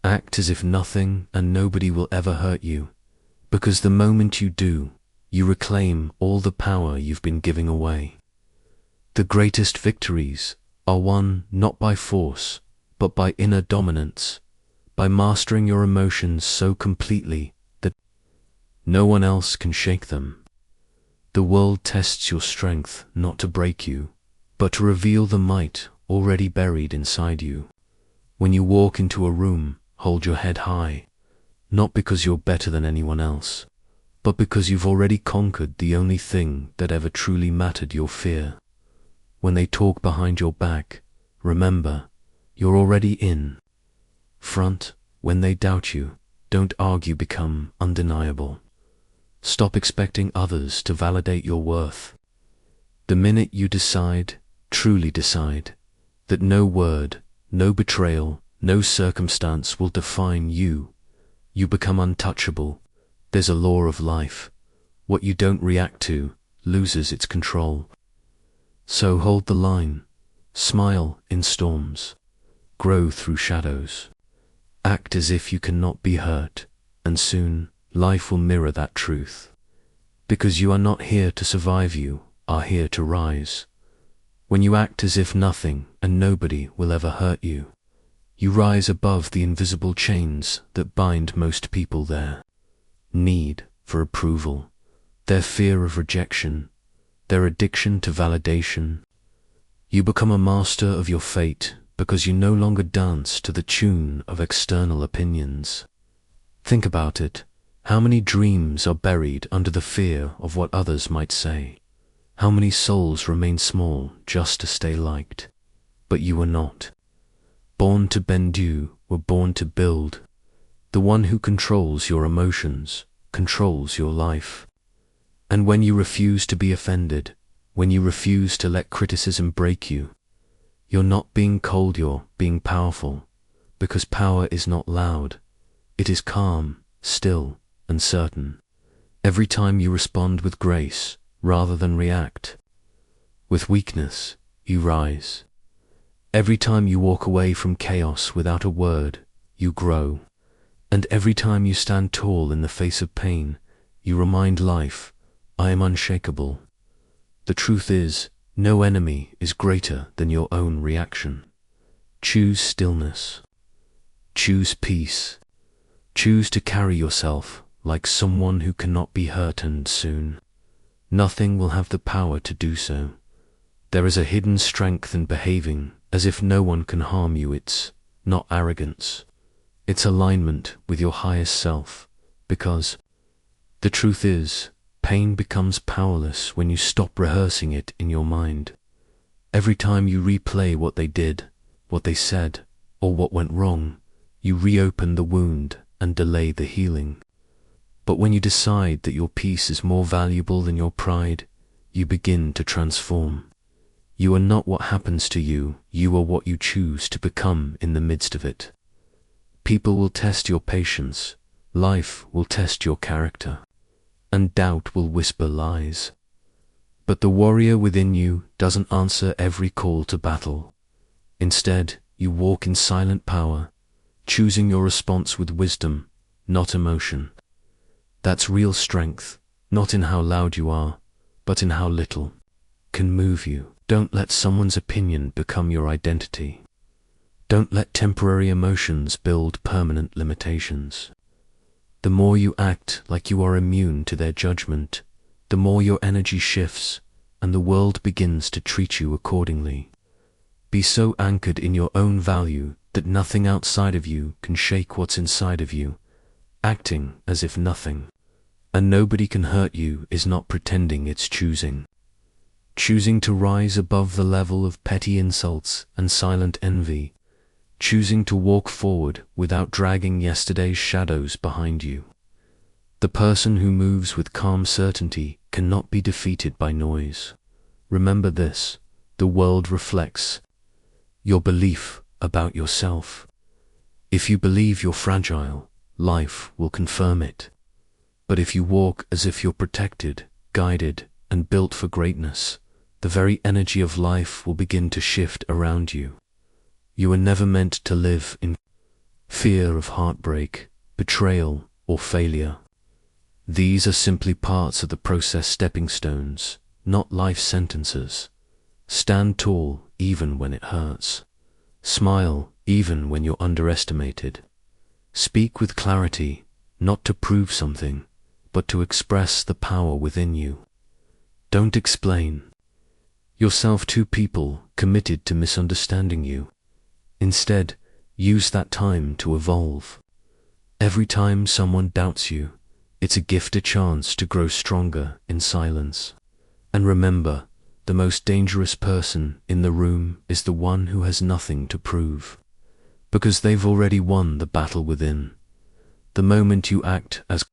Act as if nothing and nobody will ever hurt you, because the moment you do, you reclaim all the power you've been giving away. The greatest victories are won not by force, but by inner dominance, by mastering your emotions so completely that no one else can shake them. The world tests your strength not to break you, but to reveal the might already buried inside you. When you walk into a room, hold your head high, not because you're better than anyone else, but because you've already conquered the only thing that ever truly mattered, your fear. When they talk behind your back, remember, you're already in front. When they doubt you, don't argue, become undeniable. Stop expecting others to validate your worth. The minute you decide, truly decide, that no word, no betrayal, no circumstance will define you, you become untouchable. There's a law of life. What you don't react to loses its control. So hold the line, smile in storms, grow through shadows. Act as if you cannot be hurt, and soon life will mirror that truth. Because you are not here to survive, you are here to rise. When you act as if nothing and nobody will ever hurt you, you rise above the invisible chains that bind most people, their need for approval, their fear of rejection, their addiction to validation. You become a master of your fate because you no longer dance to the tune of external opinions. Think about it. How many dreams are buried under the fear of what others might say? How many souls remain small just to stay liked? But you were not born to bend, you were born to build. The one who controls your emotions controls your life. And when you refuse to be offended, when you refuse to let criticism break you, you're not being cold, you're being powerful. Because power is not loud. It is calm, still, and certain. Every time you respond with grace, rather than react with weakness, you rise. Every time you walk away from chaos without a word, you grow. And every time you stand tall in the face of pain, you remind life, I am unshakable. The truth is, no enemy is greater than your own reaction. Choose stillness. Choose peace. Choose to carry yourself like someone who cannot be hurt, and soon nothing will have the power to do so. There is a hidden strength in behaving as if no one can harm you. It's not arrogance. It's alignment with your highest self, because the truth is, pain becomes powerless when you stop rehearsing it in your mind. Every time you replay what they did, what they said, or what went wrong, you reopen the wound and delay the healing. But when you decide that your peace is more valuable than your pride, you begin to transform. You are not what happens to you, you are what you choose to become in the midst of it. People will test your patience, life will test your character, and doubt will whisper lies. But the warrior within you doesn't answer every call to battle. Instead, you walk in silent power, choosing your response with wisdom, not emotion. That's real strength, not in how loud you are, but in how little can move you. Don't let someone's opinion become your identity. Don't let temporary emotions build permanent limitations. The more you act like you are immune to their judgment, the more your energy shifts, and the world begins to treat you accordingly. Be so anchored in your own value that nothing outside of you can shake what's inside of you. Acting as if nothing and nobody can hurt you is not pretending, it's choosing. Choosing to rise above the level of petty insults and silent envy. Choosing to walk forward without dragging yesterday's shadows behind you. The person who moves with calm certainty cannot be defeated by noise. Remember this, the world reflects your belief about yourself. If you believe you're fragile, life will confirm it. But if you walk as if you're protected, guided, and built for greatness, the very energy of life will begin to shift around you. You were never meant to live in fear of heartbreak, betrayal, or failure. These are simply parts of the process, stepping stones, not life sentences. Stand tall even when it hurts. Smile even when you're underestimated. Speak with clarity, not to prove something, but to express the power within you. Don't explain yourself to people committed to misunderstanding you. Instead, use that time to evolve. Every time someone doubts you, it's a gift, a chance to grow stronger in silence. And remember, the most dangerous person in the room is the one who has nothing to prove, because they've already won the battle within. The moment you act as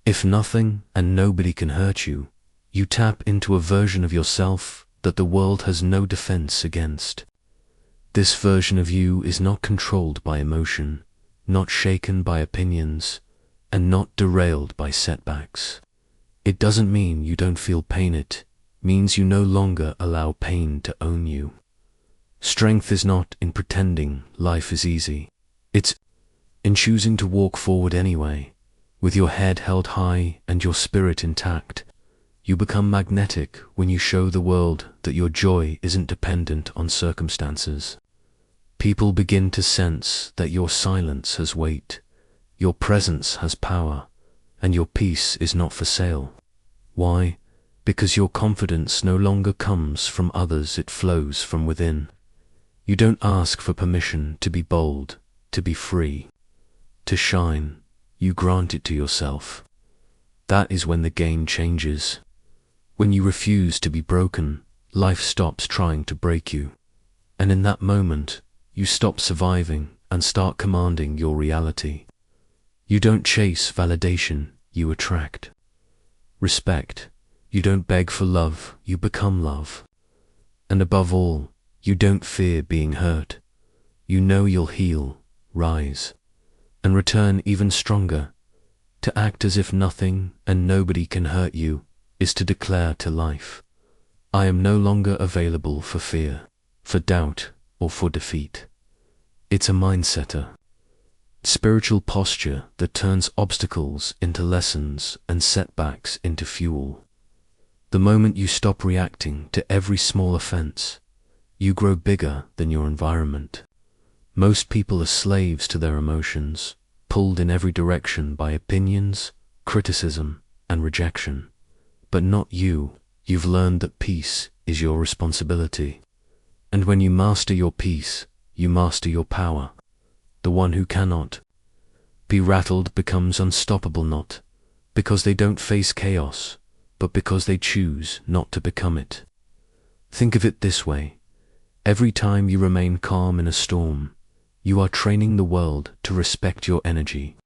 if nothing and nobody can hurt you, you tap into a version of yourself that the world has no defense against. This version of you is not controlled by emotion, not shaken by opinions, and not derailed by setbacks. It doesn't mean you don't feel pain, it means you no longer allow pain to own you. Strength is not in pretending life is easy. It's in choosing to walk forward anyway, with your head held high and your spirit intact. You become magnetic when you show the world that your joy isn't dependent on circumstances. People begin to sense that your silence has weight, your presence has power, and your peace is not for sale. Why? Because your confidence no longer comes from others, it flows from within. You don't ask for permission to be bold, to be free, to shine. You grant it to yourself. That is when the game changes. When you refuse to be broken, life stops trying to break you. And in that moment, you stop surviving and start commanding your reality. You don't chase validation, you attract respect. You don't beg for love, you become love. And above all, you don't fear being hurt. You know you'll heal, rise, and return even stronger. To act as if nothing and nobody can hurt you is to declare to life, I am no longer available for fear, for doubt, or for defeat. It's a mindsetter, spiritual posture that turns obstacles into lessons and setbacks into fuel. The moment you stop reacting to every small offense, you grow bigger than your environment. Most people are slaves to their emotions, pulled in every direction by opinions, criticism, and rejection. But not you. You've learned that peace is your responsibility. And when you master your peace, you master your power. The one who cannot be rattled becomes unstoppable, not because they don't face chaos, but because they choose not to become it. Think of it this way. Every time you remain calm in a storm, you are training the world to respect your energy.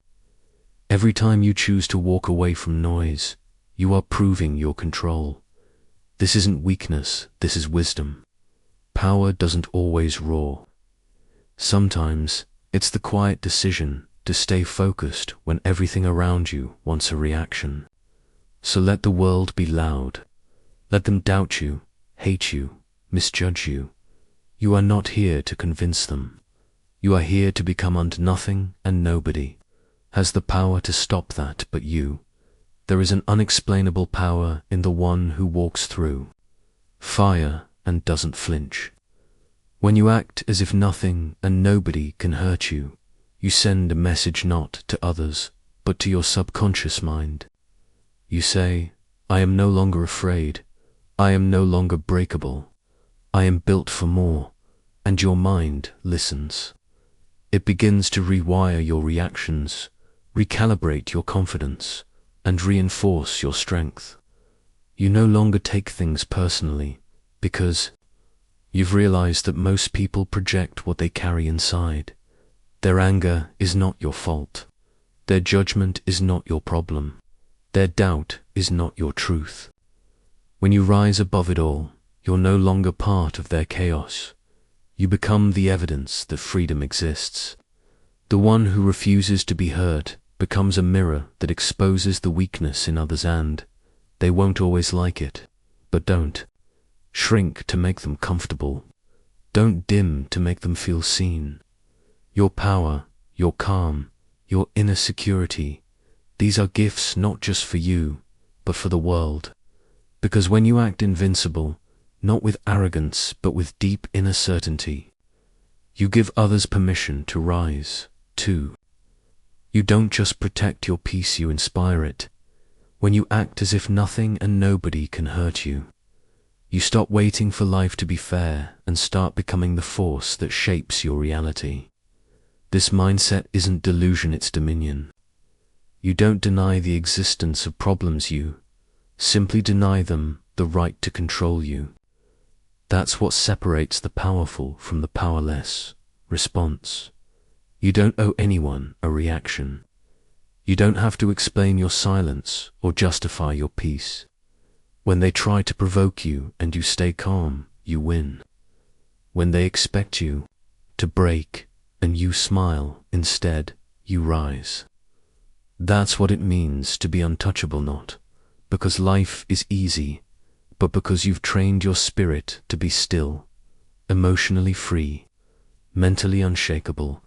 Every time you choose to walk away from noise, you are proving your control. This isn't weakness, this is wisdom. Power doesn't always roar. Sometimes it's the quiet decision to stay focused when everything around you wants a reaction. So let the world be loud. Let them doubt you, hate you, misjudge you. You are not here to convince them. You are here to become, and nothing and nobody has the power to stop that but you. There is an unexplainable power in the one who walks through fire and doesn't flinch. When you act as if nothing and nobody can hurt you, you send a message not to others, but to your subconscious mind. You say, I am no longer afraid. I am no longer breakable. I am built for more. And your mind listens. It begins to rewire your reactions, recalibrate your confidence, and reinforce your strength. You no longer take things personally, because you've realized that most people project what they carry inside. Their anger is not your fault. Their judgment is not your problem. Their doubt is not your truth. When you rise above it all, you're no longer part of their chaos. You become the evidence that freedom exists. The one who refuses to be hurt becomes a mirror that exposes the weakness in others, and they won't always like it. But don't shrink to make them comfortable. Don't dim to make them feel seen. Your power, your calm, your inner security, these are gifts not just for you, but for the world. Because when you act invincible, not with arrogance, but with deep inner certainty, you give others permission to rise, too. You don't just protect your peace, you inspire it. When you act as if nothing and nobody can hurt you, you stop waiting for life to be fair and start becoming the force that shapes your reality. This mindset isn't delusion, it's dominion. You don't deny the existence of problems, you simply deny them the right to control you. That's what separates the powerful from the powerless. Response. You don't owe anyone a reaction. You don't have to explain your silence or justify your peace. When they try to provoke you and you stay calm, you win. When they expect you to break and you smile instead, you rise. That's what it means to be untouchable, not because life is easy, but because you've trained your spirit to be still, emotionally free, mentally unshakable.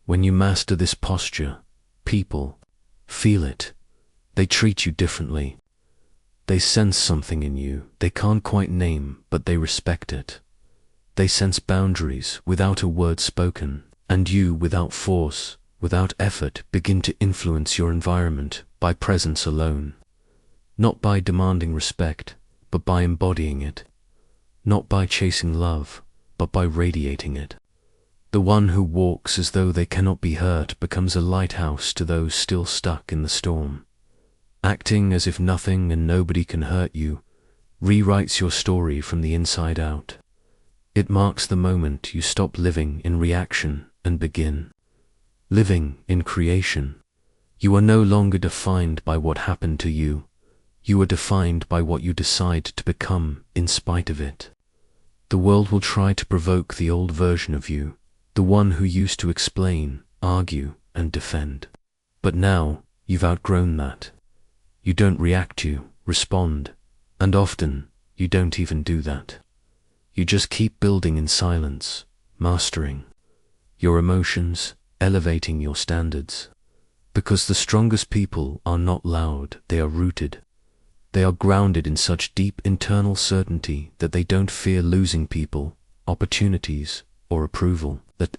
When you master this posture, people feel it. They treat you differently. They sense something in you they can't quite name, but they respect it. They sense boundaries without a word spoken, and you, without force, without effort, begin to influence your environment by presence alone. Not by demanding respect, but by embodying it. Not by chasing love, but by radiating it. The one who walks as though they cannot be hurt becomes a lighthouse to those still stuck in the storm. Acting as if nothing and nobody can hurt you rewrites your story from the inside out. It marks the moment you stop living in reaction and begin living in creation. You are no longer defined by what happened to you. You are defined by what you decide to become in spite of it. The world will try to provoke the old version of you, the one who used to explain, argue, and defend. But now, you've outgrown that. You don't react, you respond, and often, you don't even do that. You just keep building in silence, mastering your emotions, elevating your standards. Because the strongest people are not loud, they are rooted. They are grounded in such deep internal certainty that they don't fear losing people, opportunities, or approval. That